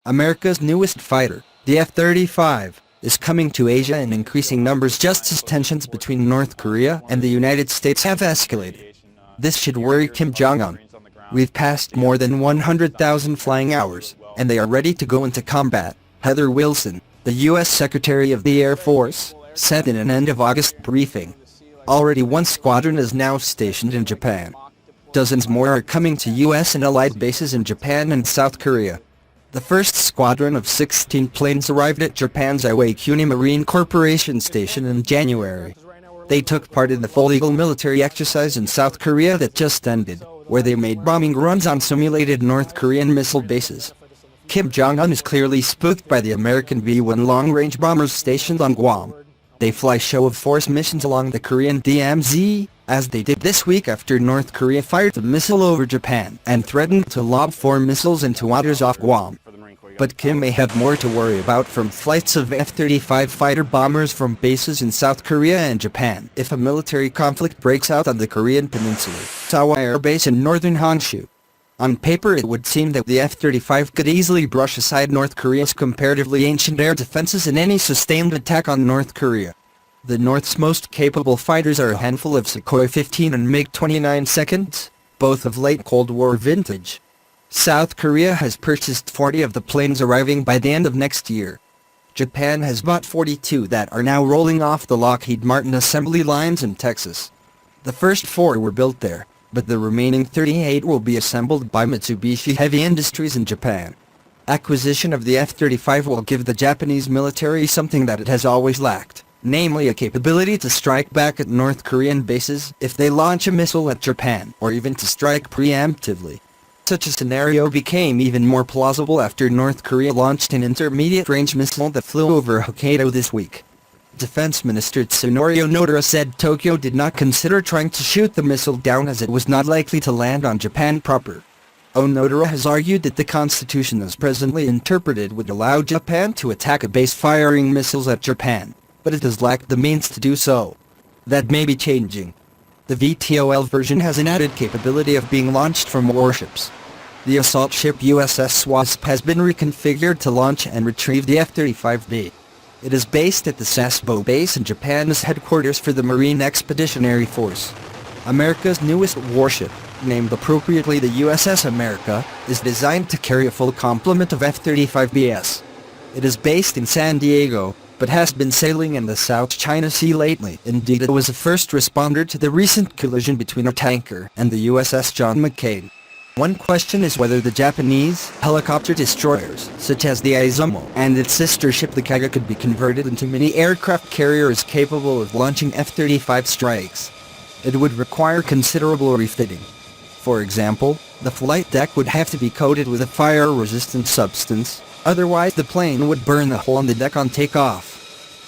America's newest fighter, the F-35, is coming to Asia in increasing numbers just as tensions between North Korea and the United States have escalated. This should worry Kim Jong-un. We've passed more than 100,000 flying hours, and they are ready to go into combat, Heather Wilson, the U.S. Secretary of the Air Force, said in an end-of-August briefing. Already one squadron is now stationed in Japan. Dozens more are coming to U.S. and allied bases in Japan and South Korea. The first squadron of 16 planes arrived at Japan's Iwakuni Marine Corporation Station in January. They took part in the full Eagle military exercise in South Korea that just ended, where they made bombing runs on simulated North Korean missile bases. Kim Jong-un is clearly spooked by the American B-1 long-range bombers stationed on Guam. They fly show-of-force missions along the Korean DMZ, as they did this week after North Korea fired a missile over Japan and threatened to lob 4 missiles into waters off Guam. But Kim may have more to worry about from flights of F-35 fighter bombers from bases in South Korea and Japan if a military conflict breaks out on the Korean peninsula, Sawa Air Base in northern Honshu. On paper it would seem that the F-35 could easily brush aside North Korea's comparatively ancient air defenses in any sustained attack on North Korea. The North's most capable fighters are a handful of Sukhoi 15 and MiG-29 seconds, both of late Cold War vintage. South Korea has purchased 40 of the planes arriving by the end of next year. Japan has bought 42 that are now rolling off the Lockheed Martin assembly lines in Texas. The first 4 were built there, but the remaining 38 will be assembled by Mitsubishi Heavy Industries in Japan. Acquisition of the F-35 will give the Japanese military something that it has always lacked, namely a capability to strike back at North Korean bases if they launch a missile at Japan, or even to strike preemptively. Such a scenario became even more plausible after North Korea launched an intermediate-range missile that flew over Hokkaido this week. Defense Minister Tsunori Onodera said Tokyo did not consider trying to shoot the missile down as it was not likely to land on Japan proper. Onodera has argued that the constitution as presently interpreted would allow Japan to attack a base firing missiles at Japan, but it has lacked the means to do so. That may be changing. The VTOL version has an added capability of being launched from warships. The assault ship USS Wasp has been reconfigured to launch and retrieve the F-35B. It is based at the Sasebo base in Japan as headquarters for the Marine Expeditionary Force. America's newest warship, named appropriately the USS America, is designed to carry a full complement of F-35Bs. It is based in San Diego, but has been sailing in the South China Sea lately. Indeed, it was a first responder to the recent collision between a tanker and the USS John McCain. One question is whether the Japanese helicopter destroyers, such as the Izumo and its sister ship the Kaga, could be converted into mini-aircraft carriers capable of launching F-35 strikes. It would require considerable refitting. For example, the flight deck would have to be coated with a fire-resistant substance, otherwise the plane would burn the hole in the deck on takeoff.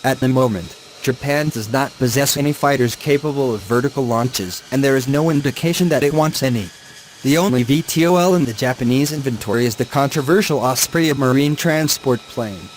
At the moment, Japan does not possess any fighters capable of vertical launches, and there is no indication that it wants any. The only VTOL in the Japanese inventory is the controversial Osprey, a marine transport plane.